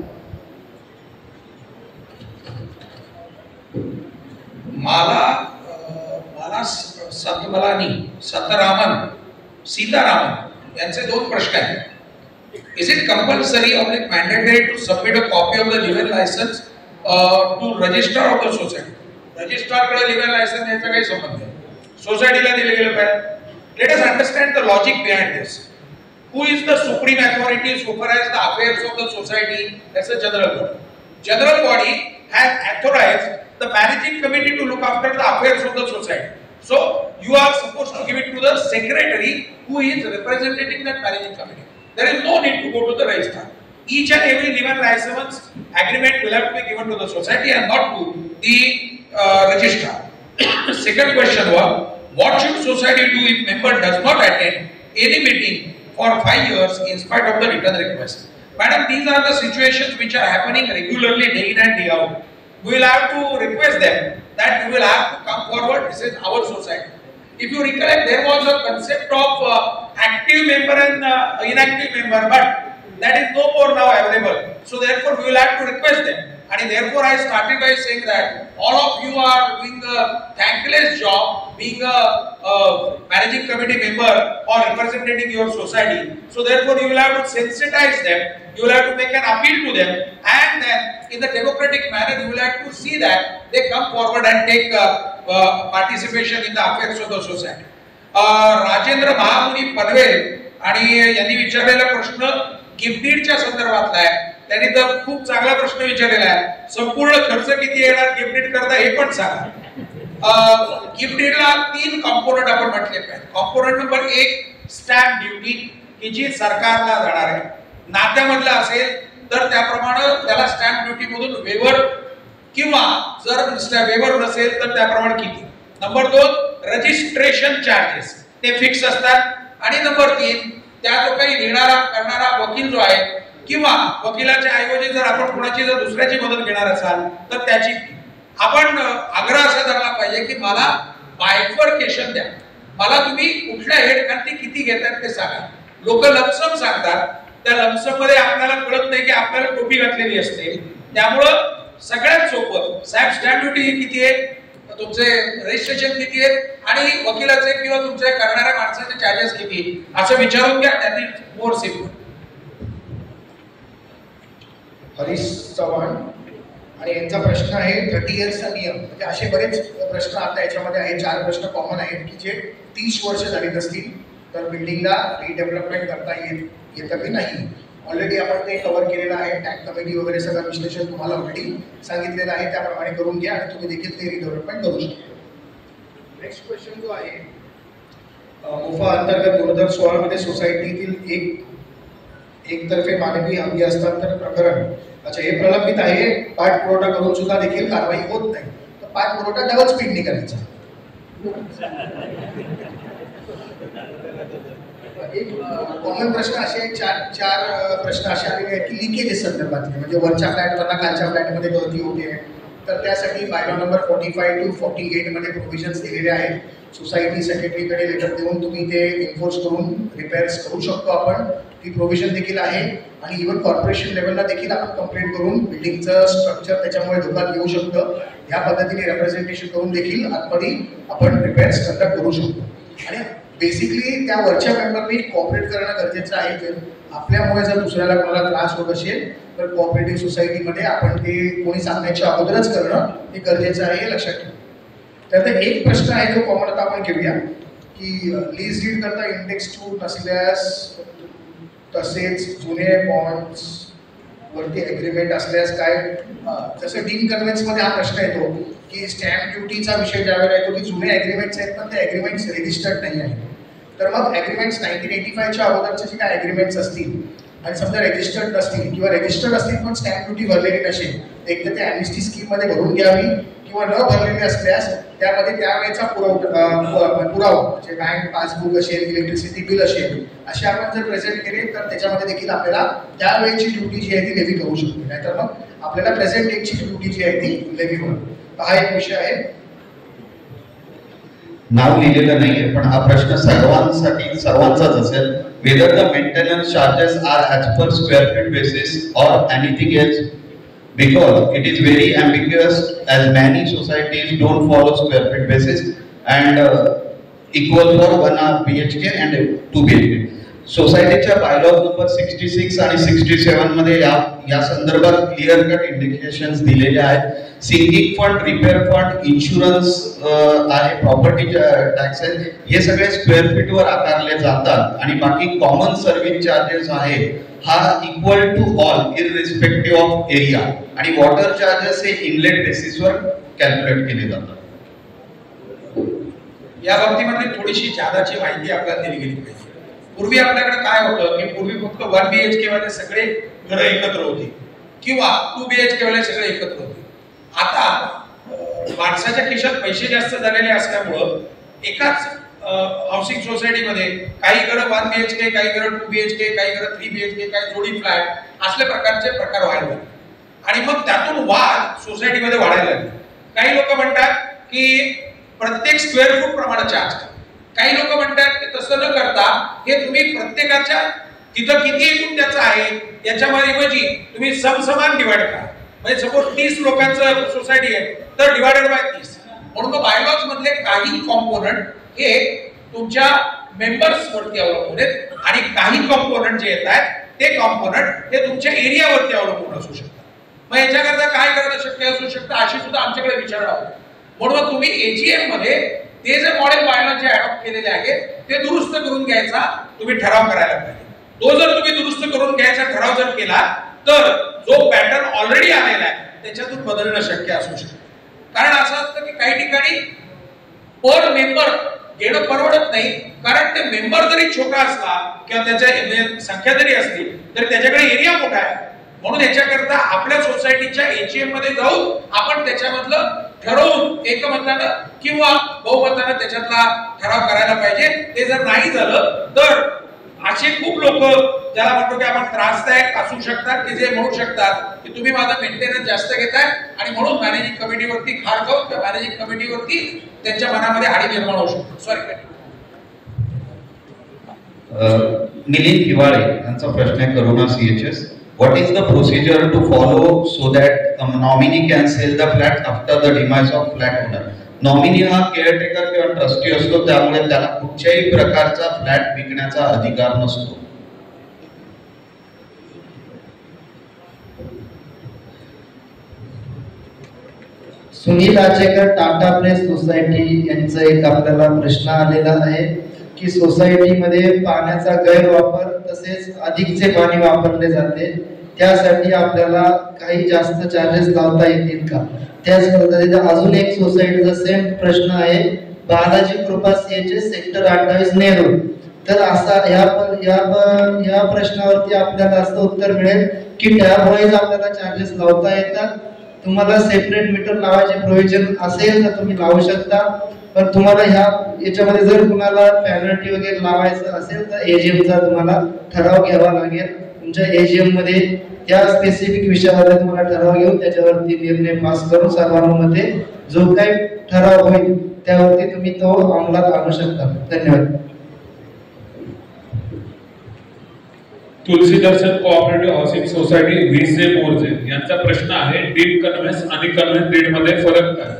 Speaker 1: मला सतमलानी, सतरामन, सीतारामन यांचे 2 प्रश्न आहेत. Is it compulsory or like mandatory to submit a copy of the liquor license to registrar of the society? Registrar कडे liquor license याचा काही संबंध नाही. सोसायटीला दिले गेलं पाहिजे. Let us understand the logic behind this. Who is the supreme authority so far as the affairs of the society? That's a general body. General body has authorized the managing committee to look after the affairs of the society. So you are supposed to give it to the secretary who is representing that managing committee. There is no need to go to the registrar. Each and every liquor license agreement will have to be given to the society and not to the registrar. Second question was, what should society do if member does not attend any meeting for 5 years in spite of the written request? Madam, these are the situations which are happening regularly day in and day out. We will have to request them that you will have to come forward. This is our society. If you recollect, there was a concept of active member and inactive member, but that is no more now available. So therefore, we will have to request them. And therefore, I started by saying that all of you are doing a thankless job, being a managing committee member or representing your society. So therefore, you will have to sensitize them. You will have to make an appeal to them, and then in the democratic manner, you will have to see that they come forward and take participation in the affairs of the society. Rajendra महामुनी पनवेल आणि यांनी विचारलेला प्रश्न gift डीडच्या संदर्भातला आहे. त्यांनी तर खूप चांगला प्रश्न विचारलेला आहे. संपूर्ण खर्च किती येणार गिफ्ट डीड करता हे पण सांगा. गिफ्ट डीडला 3 कंपोनेंट आपण म्हटले पाहिजे. कंपोनेंट नंबर 1 स्टॅम्प ड्युटी ही जी सरकारला जाणार आहे. नात्यामधला असेल तर त्याप्रमाणे त्याला स्टॅम्प ड्युटी मधून वेवर किंवा जर वेवर नसेल तर त्याप्रमाणे किती. नंबर 2 रजिस्ट्रेशन चार्जेस ते फिक्स असतात. आणि नंबर 3 त्या जो काही लिहिणारा करणारा वकील जो आहे किंवा वकिलाच्या ऐवजी जर आपण कोणाची जर दुसऱ्याची मदत घेणार असाल तर त्याची आपण आग्रह असा धरला पाहिजे की मला बायफर्केशन द्या. मला तुम्ही कुठल्या हेड खाती किती घेतात ते सांगा. लोक लमसम सांगतात. त्या लमसम मध्ये आपल्याला कळत नाही की आपल्याला टोपी घातलेली असते. त्यामुळं सगळ्यात सोपं साहेब स्टॅम्प ड्युटी किती आहे, तुमचे रजिस्ट्रेशन किती आहे आणि वकिलाचे किंवा तुमच्या करणाऱ्या माणसाचे चार्जेस किती असं विचारून घ्या. त्यातील मोर सिम्पल.
Speaker 2: हरीश चव्हाण आणि यांचा प्रश्न आहे 30 इयर्सचा नियम. म्हणजे असे बरेच प्रश्न आता याच्यामध्ये आहेत. 4 प्रश्न कॉमन आहेत की जे 30 वर्ष झालीत असतील तर बिल्डिंगला रिडेव्हलपमेंट करता येतं की नाही. ऑलरेडी आपण ते कव्हर केलेलं आहे. टॅक्स कमिटी वगैरे सगळं विश्लेषण तुम्हाला ऑलरेडी सांगितलेलं आहे. त्याप्रमाणे करून घ्या आणि तुम्ही देखील ते रिडेव्हलपमेंट करू शकता. नेक्स्ट क्वेश्चन जो आहे मोफा अंतर्गत 2016 मध्ये सोसायटीतील एकतर्फे मानवी हमी हस्तांतरण प्रकरण अच्छा हे प्रलंबित आहे. पाठपुरवठा करून सुद्धा देखील कारवाई होत नाही. तर पाठपुरवठा डबल स्पीडने करायचा. एक कॉमन प्रश्न असे 4 प्रश्न असे आलेले आहेत की लिकेजेस संदर्भातले. म्हणजे वरच्या फ्लॅटवरला खालच्या फ्लॅटमध्ये गळती होते तर त्यासाठी बायलॉ नंबर 45 to 48 मध्ये प्रोव्हिजन्स दिलेले आहेत. सोसायटी सेक्रेटरीकडे लेटर देऊन तुम्ही ते एन्फोर्स करून रिपेअर्स करू शकतो आपण. ती प्रोव्हिजन देखील आहे. आणि इव्हन कॉर्पोरेशन लेवलला देखील आपण कंप्लेंट करून बिल्डिंगचं स्ट्रक्चर त्याच्यामुळे धोक्यात येऊ शकतं ह्या पद्धतीने रिप्रेझेंटेशन करून देखील आतमध्ये आपण रिपेअर्स कंडक्ट करू शकतो. आणि बेसिकली त्या वरच्या मेंबरनी कोऑपरेट करणं गरजेचं आहे. आपल्यामुळे जर दुसऱ्याला कोणाला त्रास होत असेल तर कोऑपरेटिव्ह सोसायटीमध्ये आपण ते कोणी सांगण्याच्या अगोदरच करणं हे गरजेचं आहे हे लक्षात ठेवा. त्यानंतर एक प्रश्न आहे जो कॉमन आता आपण घेऊया की लीज डीड करता इंडेक्स 2 नसल्यास तसेच जुने बॉन्ड्स वरती ॲग्रीमेंट असल्यास काय. जसं डीन कन्व्हेन्समध्ये हा प्रश्न येतो की स्टॅम्प ड्युटीचा विषय ज्यावेळेला येतो की जुने ॲग्रीमेंट्स आहेत पण ते ॲग्रीमेंट्स रजिस्टर्ड नाही आहेत. तर मग ॲग्रीमेंट्स 1985च्या अगोदरचे जे काय ॲग्रीमेंट्स असतील आणि समजा रजिस्टर्ड नसतील किंवा रजिस्टर्ड असतील पण स्टॅम्प ड्युटी भरलेली नसेल एक तर ते ॲम्निस्टी स्कीममध्ये भरून घ्यावी किंवा न भरलेली असल्यास त्यामध्ये त्यावेळेचा पुरावा म्हणजे बँक पासबुक असेल इलेक्ट्रिसिटी बिल असेल असे आपण जर प्रेझेंट केले तर त्याच्यामध्ये देखील आपल्याला त्यावेळेची ड्युटी जी आहे ती लेव्ही करू शकतो. नाहीतर मग आपल्याला प्रेझेंट डेटची ड्युटी जी आहे ती लेव्ही होणार. हा एक विषय आहे.
Speaker 4: नाव लिहिलेलं नाहीये पण हा प्रश्न सर्वांचाच असेल. Whether the maintenance charges are as per square feet basis or anything else because it is very ambiguous as many societies don't follow square feet basis and equal for 1 BHK and 2 BHK. सोसायटीच्या bylaw number 66 आणि 67 मध्ये या संदर्भात clear cut indications दिलेले आहेत. Singing fund, repair fund, insurance आहे, property tax आहे, हे सगळे स्क्वेअर फीट वर आकारले जातात आणि बाकी कॉमन सर्व्हिस चार्जेस आहे हा equal to all irrespective of area आणि वॉटर चार्जेस हे इनलेट बेसिसवर कॅल्क्युलेट केले जातात.
Speaker 1: या बाबतीमध्ये थोडीशी जादाची माहिती आपल्याला दिली गेली पाहिजे. पूर्वी आपल्याकडे काय होतं की पूर्वी फक्त 1 BHK वाले सगळे घरं एकत्र होती किंवा 2 BHK वाले सगळे एकत्र होते. आता माणसाच्या खिशात पैसे जास्त झालेले असल्यामुळं एकाच हाऊसिंग सोसायटीमध्ये काही घरं 1 BHK, काही घरं 2 BHK, काही घरं 3 BHK, काही जोडी फ्लॅट असल्या प्रकारचे प्रकार व्हायला लागले आणि मग त्यातून वाद सोसायटीमध्ये वाढायला लागले. काही लोक म्हणतात की प्रत्येक स्क्वेअर फूट प्रमाणे चार्ज करा. काही लोक म्हणतात की तसं न करता हे तुम्ही प्रत्येकाच्या तिथं किती एकूण त्याचं आहे याच्यामध्ये तुम्ही समसमान डिवाइड करा. म्हणजे सपोज 30 लोकांचं सोसायटी आहे तर डिवायडेड बाय 30. म्हणून बायलॉज मधले काही कॉम्पोनंट हे तुमच्या मेंबर्स वरती अवलंबून आहेत आणि काही कॉम्पोनंट जे येत आहेत ते कॉम्पोनंट हे तुमच्या एरियावरती अवलंबून असू शकतात. मग याच्याकरता काय करणं शक्य असू शकतं अशी सुद्धा आमच्याकडे विचार आहे. म्हणून तुम्ही एजीएम मध्ये ते जे मॉडेल बायलॉजी अडॉप्ट केलेले आहेत ते दुरुस्त करून घ्यायचा तुम्ही ठराव करायला पाहिजे. तो जर तुम्ही दुरुस्त करून घ्यायचा ठराव जर केला तर जो पॅटर्न ऑलरेडी आलेला आहे त्याच्यातून बदलणं शक्य असू शकतं. कारण असं असतं की काही ठिकाणी पर मेंबर घेणं परवडत नाही कारण ते मेंबर जरी छोटा असला किंवा त्याच्या संख्या जरी असली तरी त्याच्याकडे एरिया मोठा आहे. म्हणून याच्याकरता आपल्या सोसायटीच्या एजीएम मध्ये जाऊन आपण त्याच्यामधलं ठरवून एकमतानं किंवा बहुमतानं त्याच्यातला ठराव करायला पाहिजे. ते जर नाही झालं तर असे खूप लोक ज्याला म्हणतो की आपण त्रासदायक असू शकतात की जे म्हणू शकतात की तुम्ही माझा मेंटेनन्स जास्त घेताय आणि म्हणून मॅनेजिंग कमिटीवरती खार खाऊन किंवा मॅनेजिंग कमिटीवरती त्यांच्या मनामध्ये हाडी निर्माण होऊ शकतो. सॉरी.
Speaker 4: मिलिंद हिवाळे यांचा प्रश्न आहे करुणा CHS. What is the procedure to follow so that a nominee can sell the flat after the demise of flat owner? Nominee हा केअरटेकर किंवा ट्रस्टी असतो त्यामुळे त्याला कुठच्याही प्रकारचा फ्लॅट विकण्याचा अधिकार नसतो.
Speaker 5: सुनील आचेकर, टाटा प्रेस सोसायटी यांचा एक आपल्याला प्रश्न आलेला आहे की सोसायटीमध्ये पाण्याचा गैरवापर तसेच अधिकचे पाणी वापरले जाते त्यासाठी आपल्याला काही जास्त चार्जेस लावता येतील का? त्याच पद्धतीने अजून एक सोसायटीचा सेम प्रश्न आहे बालाजी कृपा CHS सेक्टर 28 नेहरू. तर असा या प्रश्नावरती आपल्याला असं उत्तर मिळेल की टॅब वाईज आपल्याला चार्जेस लावता येतात. तुम्हाला सेपरेट मीटर लावायचे प्रोव्हिजन असेल तर तुम्ही लावू शकता पण तुम्हाला याच्यामध्ये जर कुणाला पेनल्टी वगैरे लावायचं असेल तर एजीएमचा तुम्हाला ठराव घ्यावा लागेल. तुमच्या एजीएम मध्ये त्या स्पेसिफिक विषयावर तुम्हाला ठराव घेऊन त्याच्यावरती निर्णय पास करून सर्वानुमते जो काही ठराव होईल त्यावरती तुम्ही तो अंमलात आणू शकता. धन्यवाद.
Speaker 6: तुलसी दर्शन कोऑपरेटिव्ह हाऊसिंग सोसायटी 20 मोरजे यांचा प्रश्न आहे डीप कन्व्हेन्स आणि कन्व्हेन्स डीड मध्ये फरक काय?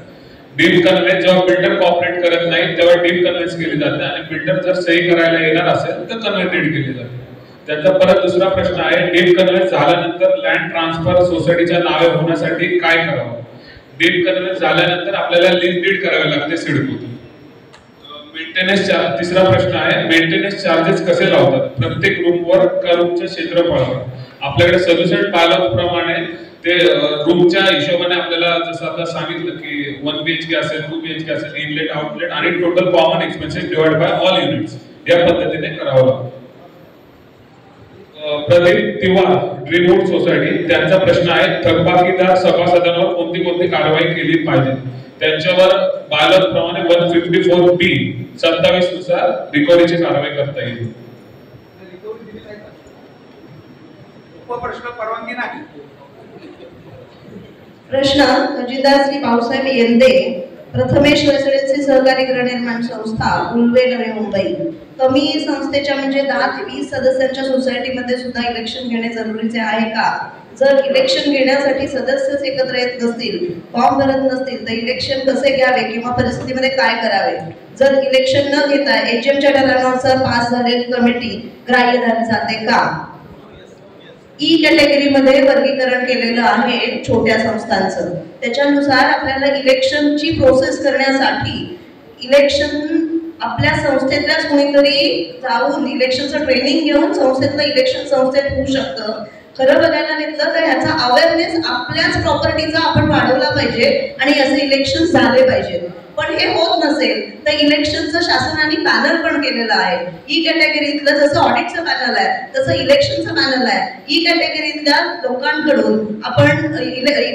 Speaker 6: डीप कन्व्हेन्स जेव्हा बिल्डर कॉपरेट करत नाही तेव्हा डीप कन्व्हेन्स केली जाते आणि बिल्डर जर सही करायला येणार असेल तर कन्व्हेन्स डीड केली जाते. त्यांचा परत दुसरा प्रश्न आहे डीप कन्व्हेन्स झाल्यानंतर लँड ट्रान्सफर सोसायटीच्या नावे होण्यासाठी काय करावं? डीप कन्व्हेन्स झाल्यानंतर आपल्याला लीज डीड करावे लागते सिडकोतून. मेंटेनन्स तिसरा प्रश्न आहे मेंटेनन्स चार्जेस कसे लावतात? प्रत्येक रूमवर का रूमच्या क्षेत्रफळावर? आपल्याकडे 67 बायलॉज प्रमाणे ते रूमच्या हिशोबाने आपल्याला जसं आता सांगितलं की 1 BHK असेल 2 BHK असेल इनलेट आउटलेट आणि total common expenses divide by all units या पद्धतीने करावं लागतं. प्रदीप तिवार ड्रीमवूड सोसायटी त्यांचा प्रश्न आहे थकबाकीदार सभासदांवर कोणती कारवाई केली पाहिजे? त्यांच्यावर बायलॉज प्रमाणे 154B 27 नुसार रिकव्हरीची कारवाई करता येईल.
Speaker 1: प्रश्न परवानगी नाही.
Speaker 7: प्रश्न खजिनदार श्री भाऊसाहेब येंदे प्रथमेश रेसिडेन्सी सहकारी गृहनिर्माण संस्था उल्वे नवी मुंबई. कमी संस्थेच्या म्हणजे 10 ते 20 सदस्यांच्या सोसायटीमध्ये सुद्धा इलेक्शन घेणे जरुरीचे आहे का? जर इलेक्शन घेण्यासाठी सदस्यच एकत्र येत नसतील, फॉर्म भरत नसतील, तर इलेक्शन कसे घ्यावे किंवा परिस्थितीमध्ये काय करावे? जर इलेक्शन न घेता एचएमच्या ठरावानुसार पास झालेली कमिटी ग्राह्य धरली जाते का? ई कॅटेगरीमध्ये वर्गीकरण केलेलं आहे छोट्या संस्थांचं. त्याच्यानुसार आपल्याला इलेक्शनची प्रोसेस करण्यासाठी इलेक्शन आपल्या संस्थेतल्याच कोणीतरी जाऊन इलेक्शनचं ट्रेनिंग घेऊन संस्थेतलं इलेक्शन संस्थेत होऊ शकतं. खरं बघायला घेतलं तर ह्याचा अवेअरनेस आपल्याच प्रॉपर्टीचा आपण वाढवला पाहिजे आणि असे इलेक्शन झाले पाहिजे. पण हे होत नसेल तर इलेक्शनचं शासनाने पॅनल पण केलेलं आहे. ई कॅटेगरीतलं जसं ऑडिटचं पॅनल आहे तसं इलेक्शनचं पॅनल आहे. ई कॅटेगरीतल्या लोकांकडून आपण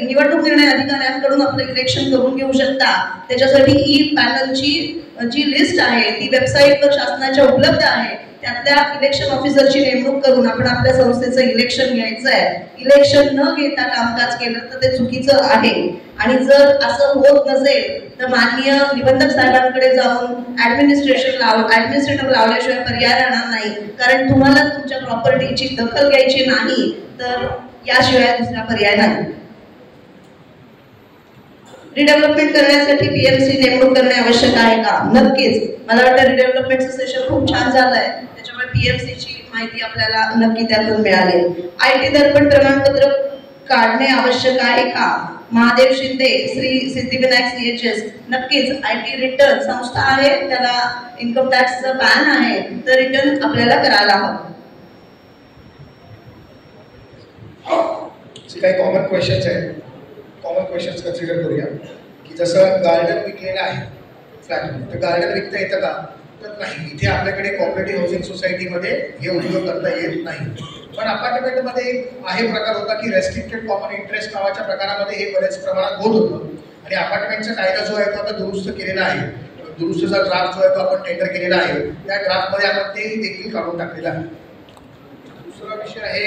Speaker 7: निवडणूक निर्णय अधिकाऱ्यांकडून आपलं इलेक्शन करून घेऊ शकता. त्याच्यासाठी ई पॅनलची जी लिस्ट आहे ती वेबसाईटवर शासनाच्या उपलब्ध आहे. त्यातल्या इलेक्शन ऑफिसरची नेमणूक करून आपण आपल्या संस्थेचं इलेक्शन घ्यायचं आहे. इलेक्शन न घेता कामकाज केलं तर ते चुकीचं आहे. आणि जर असं होत नसेल तर माननीय निबंधक साहेबांकडे जाऊन ऍडमिनिस्ट्रेटर लावल्याशिवाय पर्याय राहणार नाही. कारण तुम्हाला तुमच्या प्रॉपर्टीची दखल घ्यायची नाही तर याशिवाय दुसरा पर्याय नाही. रिडेव्हलपमेंट करण्यासाठी पीएमसी नेमणूक करणे आवश्यक आहे का? नक्कीच. मला वाटतं रिडेव्हलपमेंटचं सेशन खूप छान झालंय. त्याच्यामुळे पीएमसीची माहिती आपल्याला नक्की त्यातून मिळाली. आयटी दर्पण प्रमाणपत्र काढणे आवश्यक आहे का? महादेव शिंदे, श्री सिद्धिविनायक CHS. नक्कीच. आयटी रिटर्न संस्था आहे, त्याला इन्कम टॅक्सचं पॅन आहे, तर रिटर्न आपल्याला करायला हवं.
Speaker 2: काही कॉमन क्वेश्चन्स आहेत. कॉमन क्वेश्चन्स कन्सिडर करूया की जसं गार्डन विकलेलं आहे फ्लॅट, तर गार्डन विकता येतं का? तर नाही. इथे आपल्याकडे कॉपरेटिव्ह हाऊसिंग सोसायटीमध्ये हे उद्योग करता येत नाही. पण अपार्टमेंटमध्ये आहे प्रकार होता की रेस्ट्रिक्टेड कॉमन इंटरेस्ट नावाच्या प्रकारामध्ये हे बरेच प्रमाणात होत होतं. आणि अपार्टमेंटचा कायदा जो आहे तो आता दुरुस्त केलेला आहे. दुरुस्तीचा ड्राफ्ट जो आहे तो आपण टेंडर केलेला आहे. त्या ड्राफ्टमध्ये आपण ते देखील काढून टाकलेलं आहे. दुसरा विषय आहे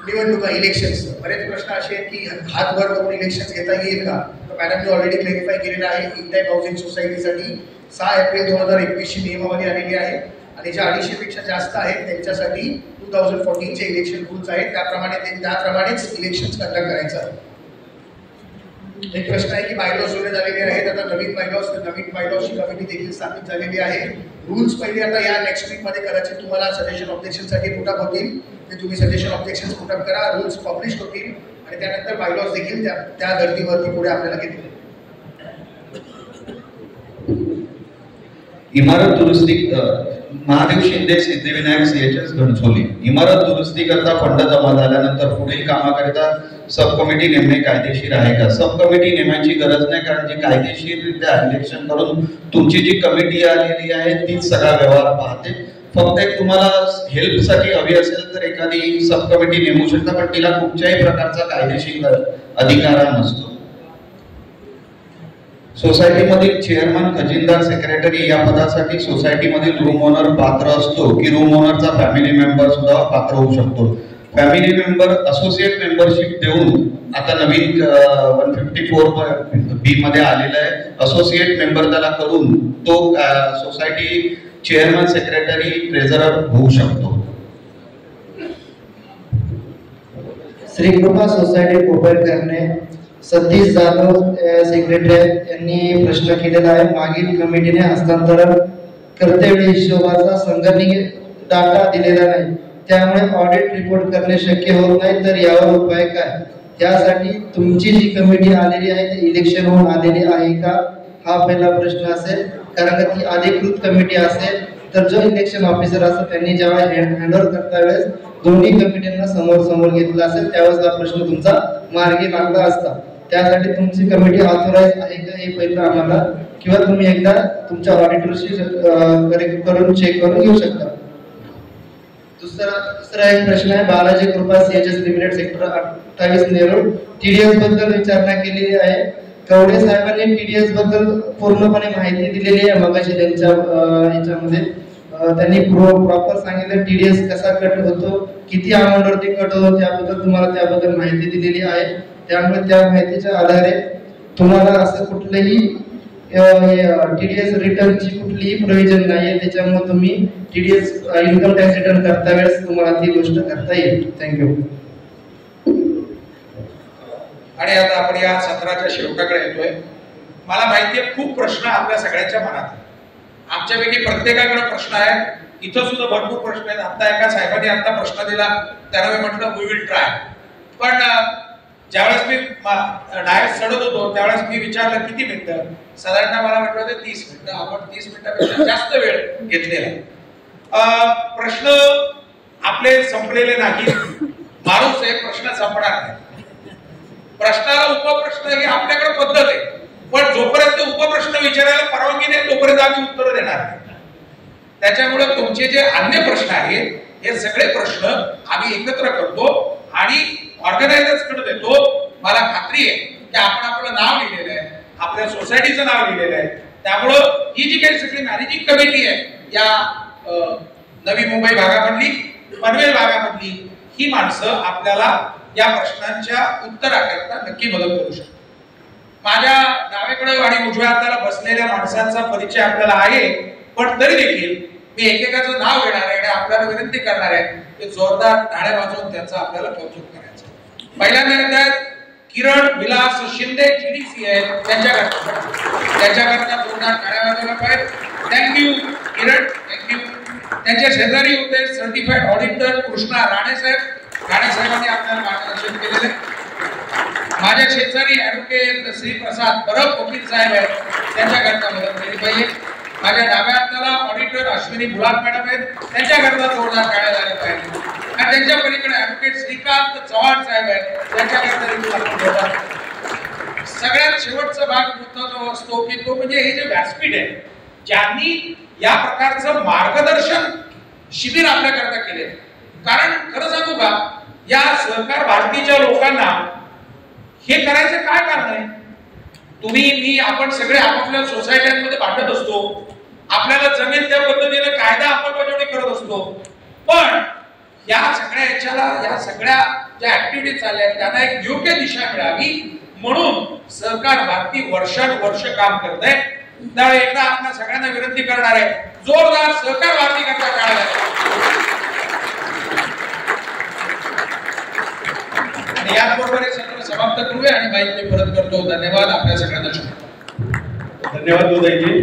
Speaker 2: निवडणुका, इलेक्शन्स. बरेच प्रश्न असे आहेत की हात वर करून इलेक्शन घेता येईल का? तर मॅडमने ऑलरेडी क्लॅरिफाय केलेलं आहे. इनटाईप हाऊसिंग सोसायटीसाठी 6 एप्रिल 2021 नियमावली आलेली आहे आणि ज्या 250 पेक्षा जास्त आहेत त्यांच्यासाठी 2014चे इलेक्शन रूल्स आहेत. त्याप्रमाणेच इलेक्शन कंडक्ट करायचं आहे. एक प्रश्न आहे की बायलॉज जोडले झालेले आहेत. आता नवीन बायलॉजची कमिटी देखील स्थापित झालेली आहे. रूल्स पहिले आता या नेक्स्ट वीकमध्ये कदाचित तुम्हाला सजेशन ऑब्जेक्शनसाठी पुटअप होतील. ते तुम्ही सजेशन ऑब्जेक्शन पुटअप करा, रूल्स पब्लिश होतील आणि त्यानंतर बायलॉज देखील त्या धर्तीवरती पुढे आपल्याला घेतील.
Speaker 4: इमारत दुरुस्ती महादेव शिंदे, सिद्धिविनायक CHS घणसोली. इमारत दुरुस्ती करता फंड जमा झाल्यानंतर पुढील कामाकरिता सब कमिटी नेमणे कायदेशीर आहे का? सब कमिटी नेमण्याची गरज नाही, कारण जी कायदेशीररित्या इलेक्शन करून तुमची जी कमिटी आलेली आहे तीच सगळा व्यवहार पाहते. फक्त एक तुम्हाला हेल्पसाठी हवी असेल तर एखादी सब कमिटी नेमू शकता, पण तिला कुठच्याही प्रकारचा कायदेशीर अधिकार नसतो. सोसायटीमधील चेअरमन, खजिनदार, सेक्रेटरी या पदासाठी सोसायटीमधील रूम ओनर पात्र असतो की रूम ओनरचा फॅमिली मेंबर सुद्धा पात्र होऊ शकतो? फॅमिली मेंबर असोसिएट मेंबरशिप देऊन आता नवीन 154B मध्ये आलेला आहे. असोसिएट मेंबर त्याला करून तो सोसायटी चेअरमन, सेक्रेटरी, ट्रेझरर होऊ शकतो.
Speaker 5: श्रीकृपा सोसायटी प्रोव्हाइड करणे. सतीश जाधव सेक्रेटरी यांनी प्रश्न केलेला आहे. मागील कमिटीने हस्तांतरण करतेवेळी हिशोबाचा संगणकीय डाटा दिलेला नाही, त्यामुळे ऑडिट रिपोर्ट करणे शक्य होत नाही, तर यावर उपाय काय? त्यासाठी तुमची जी कमिटी आलेली आहे ती इलेक्शन होऊन आलेली आहे का, हा पहिला प्रश्न असेल. कारण ती अधिकृत कमिटी असेल तर जो इलेक्शन ऑफिसर असेल त्यांनी जेव्हा हँडओव्हर करता वेळेस दोन्ही कमिटींना समोर घेतला असेल त्यावेळेस हा प्रश्न तुमचा मार्गी लागला असता. त्यासाठी तुमची कमिटी ऑथोराइज आहे का हे पहिलं आम्हाला, किंवा तुम्ही एकदा तुमच्या ऑडिटरशी करून चेक करून घेऊ शकता. दुसरा एक प्रश्न आहे. बालाजी कृपा CHS limited sector 28 Nerul. TDS बद्दल विचारणा केलेली आहे. कवडे साहेबांनी TDS बद्दल पूर्णपणे माहिती दिलेली आहे मगाशी त्यांच्या याच्यामध्ये. त्यांनी प्रॉपर सांगितलं TDS कसा कट होतो, किती अमाऊंट वरती कट होतो, त्याबद्दल माहिती दिलेली आहे. त्यामुळे त्या माहितीच्या आधारे तुम्हाला असं कुठलंही TDS रिटर्नची कुठलीही प्रोव्हिजन नाहीये. त्याच्यामुळे तुम्ही TDS इन्कम टॅक्स रिटर्न करता वेळेस तुम्हाला ती गोष्ट करता येईल. थँक्यू.
Speaker 1: आणि आता आपण या सत्राच्या शेवटाकडे येतोय. मला माहितीये खूप प्रश्न आपल्या सगळ्यांच्या मनात आहेत. आमच्यापैकी प्रत्येकाकडे प्रश्न आहेत. इथं सुद्धा भरपूर प्रश्न आहेत. आता एका साहेबांनी आता प्रश्न दिला, त्याला मी म्हटलं वी विल ट्राय. पण ज्यावेळेस मी डायस चढत होतो त्यावेळेस मी विचारलं किती मिनिटं. साधारणतः मला म्हटलं होतं 30 मिनिटं. आपण 30 मिनिटापेक्षा जास्त वेळ घेतलेला. प्रश्न आपले संपलेले नाही. माणूस एक प्रश्न संपणार नाही. प्रश्नाला उपप्रश्न ही आपल्याकडे पद्धत आहे. पण जोपर्यंत उपप्रश्न विचारायला परवानगी नाही तोपर्यंत आम्ही उत्तर देणार नाही. त्याच्यामुळे तुमचे जे अन्य प्रश्न आहेत हे सगळे प्रश्न आम्ही एकत्र करतो आणि ऑर्गनायझर्स कडे देतो. मला खात्री आहे की आपण आपलं नाव लिहिलेलं आहे, आपल्या सोसायटीचं नाव लिहिलेलं आहे. त्यामुळं ही जी काही सगळी मॅनेजिंग कमिटी आहे या नवी मुंबई भागामधली, पनवेल भागामधली, ही माणसं आपल्याला या प्रश्नांच्या उत्तराकरता नक्की मदत करू शकतात. माझ्या डावीकडे आणि उजव्या हाताला बसलेल्या माणसांचा परिचय आपल्याला आहे, पण तरी देखील मी एकेकाचं नाव घेणार आहे आणि आपल्याला विनंती करणार आहे की जोरदार टाळ्या वाजवून त्यांचं आपल्याला कौतुक करायचं. पहिल्यांदा येतात किरण विलास शिंदे, GDC आहेत, त्यांच्याकरता जोरदार टाळ्या वाजवल्या पाहिजे. थँक्यू किरण, थँक्यू. त्यांच्या शेजारी होते सर्टिफाईड ऑडिटर कृष्णा राणे साहेब. राणे साहेबांनी आपल्याला मार्गदर्शन केलेले. माझ्या शेजारी ऍडव्होकेट श्री प्रसाद परब वकील साहेब आहेत, त्यांच्याकरता मदत केली पाहिजे. माझ्या डाव्या हाताला ऑडिटर अश्विनी बुलाक मॅडम आहेत, त्यांच्याकरता जोरदार टाळ्या झाल्या पाहिजे. आणि त्यांच्या पलीकडे ऍडव्होकेट श्रीकांत चव्हाण साहेब आहेत, त्यांच्याकरता सगळ्यात शेवटचा भाग महत्त्वाचा असतो की तो म्हणजे हे जे व्यासपीठ आहे, ज्यांनी या प्रकारचं मार्गदर्शन शिबिर आपल्याकरता केले. कारण खरं सांगू का, या सहकार भारतीच्या लोकांना हे करायचं काय कारण आहे? तुम्ही मी आपण सगळे आपापल्या सोसायट्यांमध्ये भांडत असतो, आपल्याला जमेल त्या पद्धतीने कायदा अंमलबजावणी करत असतो. पण या सगळ्या याच्याला, या सगळ्या ज्या ऍक्टिव्हिटीज चालल्या आहेत त्यांना एक योग्य दिशा मिळावी म्हणून सहकार भारती वर्षानुवर्ष काम करत आहे. त्यामुळे एकदा आपल्या सगळ्यांना विनंती करणार आहे, जोरदार सहकार भारती करता टाळ्या. आणि याचबरोबर हे सत्र समाप्त करूया आणि माहिती परत करतो. धन्यवाद आपल्या सगळ्यांना.
Speaker 8: धन्यवाद उदयजी.